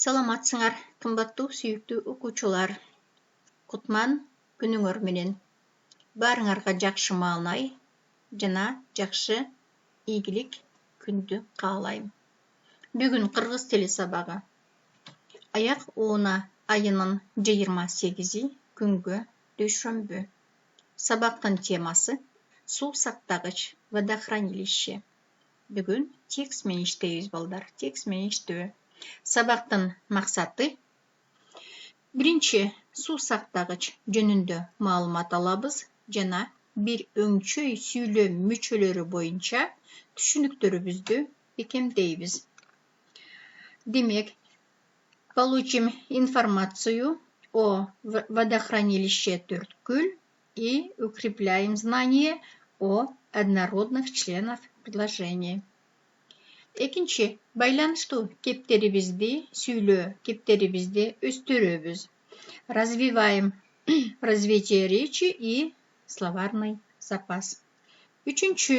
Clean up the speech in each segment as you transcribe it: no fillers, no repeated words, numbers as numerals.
Саламатсыңар, кымбаттуу сүйүктүү окуучулар. Кутман күнүңөр менен. Баарыңарга жакшы маанай жана жакшы ийгилик күндү каалайм. Бүгүн кыргыз тили сабагы. Аяк ууна айынын 28 күнгө дүйшөмбү. Сабактын темасы суу сактагыч водохранилище. Бүгүн текст менен иштейбиз балдар, текст менен иштөө. Сабактын максаты биринчи суу сактагыч жөнүндө маалымат алабыз жана бир өңчөй сүйлөм мүчөлөрү боюнча түшүнүктөрүбүздү бекемдейбиз. Демек, получим информацию о водохранилище Төрткүл и укрепляем знание о однородных членах предложения. Экинчи, байланыштуу кептерибизди, сүйлөө кептерибизди өстүрөбүз. Развиваем развитие речи и словарный запас. Үчүнчү,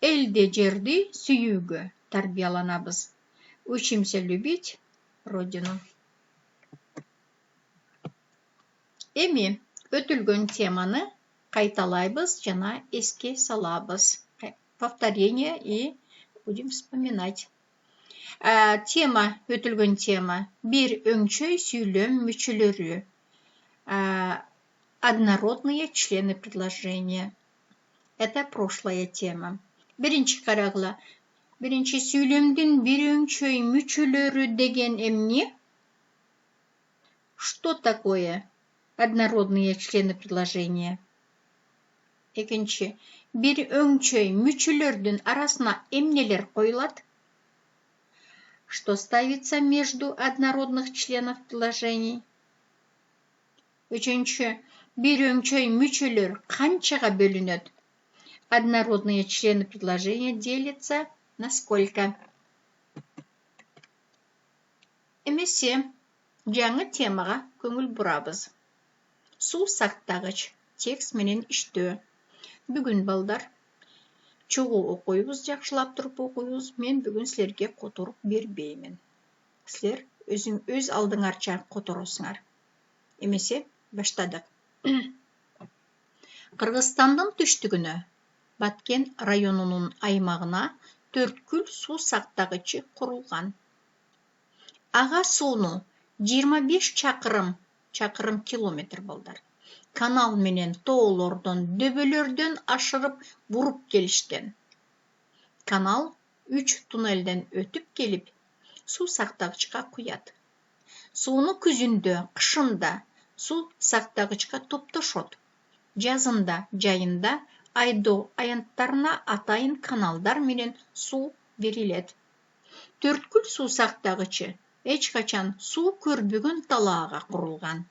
элди жерди сүйүүгө тарбияланабыз. Учимся любить родину. Эми өтүлгөн теманы кайталайбыз жана эске салабыз. Повторение и будем вспоминать. Өтүлгөн тема бир өңчөй сүйлөм мүчөлөрү. Однородные члены предложения. Это прошлая тема. Биринчи карагыла. Биринчи сүйлөмдүн бир өңчөй мүчөлөрү деген эмне? Что такое однородные члены предложения? Экинчи, бир өңчөй мүчөлөрдүн арасына эмнелер коюлат? Что ставится между однородных членов предложений? Үчүнчү, бир өңчөй мүчөлөр канчага бөлүнөт? Однородные члены предложения делятся на сколько? Эмесе, жаңы темага көңүл бурабыз. Суу сактагыч текст менен иштөө. Бүгүн балдар чогуу окуйбуз, жакшылап туруп окуйбуз. Мен бүгүн силерге которуп бербеймин. Силер өз алдыңарча которосуңар. Эмесе, баштадык. Кыргызстандын түштүгүнө, Баткен районунун аймагына Төрткүл суу сактагычы курулган. Ага сууну 25 чакырым километр балдар. Канал менен тоолордон, дөбөлөрдөн ашырып буруп келишкен. Канал 3 туннелден өтүп келип, суу сактагычка куят. Сууну күзүндө, кышында суу сактагычка топтошот. Жазында, жайында айдоо аянттарына атайын каналдар менен суу берилет. Төрткүл суу сактагычы эч качан суу көрбөгөн талаага курулган.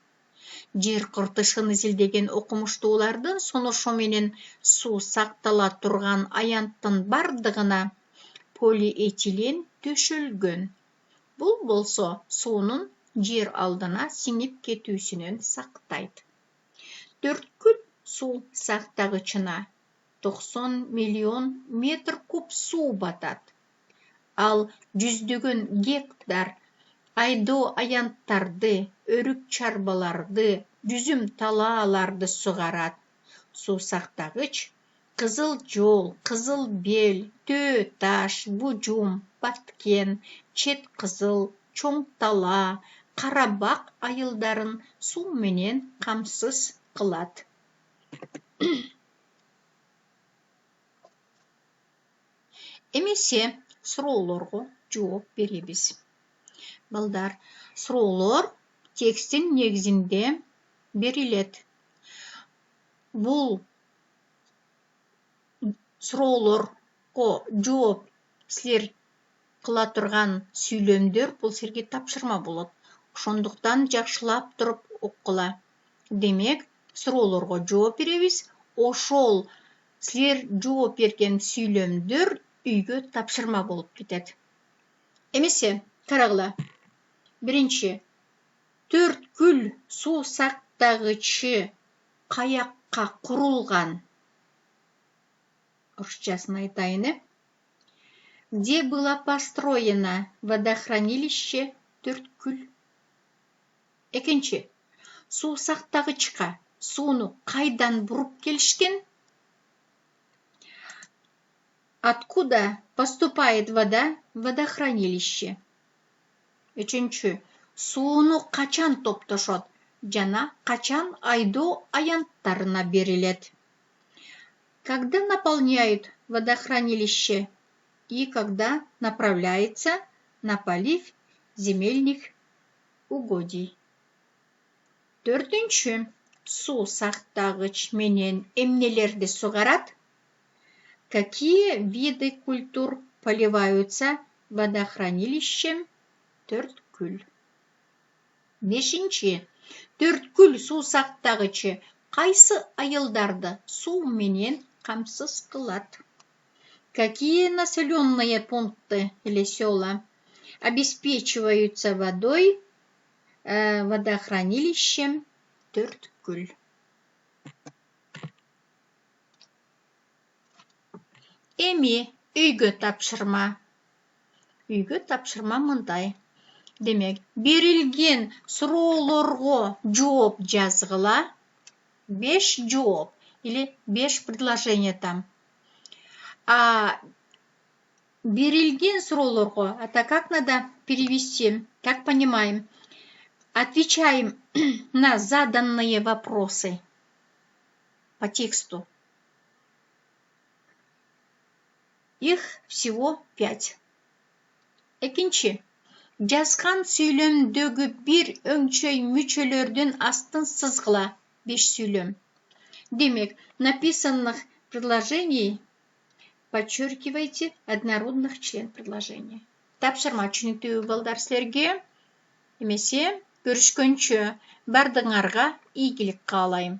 Жер кыртышын изилдеген окумуштуулардын сунушу менен суу сактала турган аянттын бардыгына полиэтилен төшөлгөн. Бул болсо суунун жер алдына сиңип кетүүсүнөн сактайт. Төрткүл суу сактагычына 90 миллион метр куб суу батат. Ал жүздөгөн гектар айдоо аянттарды, өрүк чарбаларды, жүзүм талааларды сугарат. Суу сактагыч Кызыл жол, Кызыл бел, Төө таш, Бужум, Баткен, Чет кызыл, Чоң тала, Карабак айылдарын суу менен камсыз кылат. Эмесе суроолорго жооп беребиз. Балдар, суроолор текстин негизинде берилет. Бул суроолорго жооп силер кыла турган сүйлөмдөр бул силерге тапшырма болот. Ошондуктан жакшылап туруп окула. Демек, суроолорго жооп беребиз. Ошол силер жооп берген сүйлөмдөр үйгө тапшырма болуп кетет. Эмесе, карагыла. Биринчи, Төрткүл суу сактагычы каякка курулган? Орусчасын айтайын. Где было построено водохранилище төрткүл. Екінші, сусақтағычқа суны қайдан бұрып келішкен? Откуда поступает вода в водохранилище? Üçüncü, суны қачан топтошот? Жана қачан айдоо аянттарына берилет? Когда наполняют водохранилище и когда направляется на полив земельных угодий? Төртінші, су сақтағыч менен эмнелерди сугарат? Какие виды культур поливаются водохранилищем? Төрткүл. Бешинчи, төрткүл су сактагычы кайсы айылдарды су менен камсыз кылат? Какие населенные пункты или села обеспечиваются водой водохранилищем? Төрткүл. Эми үйгө тапшырма. Үйгө тапшырма мындай. Демек, берилген суроолорго жооп жазгыла. 5 жооп или 5 предложение там. А берилген суроолорго, это как надо перевести? Как понимаем? Отвечаем на заданные вопросы по тексту. Их всего 5. Экинчи. Жазган сүйлөмдөгү бир өңчөй мүчөлөрдүн астын сызгыла. 5 сүйлөм. Демек, написанных предложений подчеркивайте однородных член предложения. Тапшырма түшүнүктүү балдар силерге. Эмесе, көрүшкөнчө бардыгыңарга ийгилик каалайм.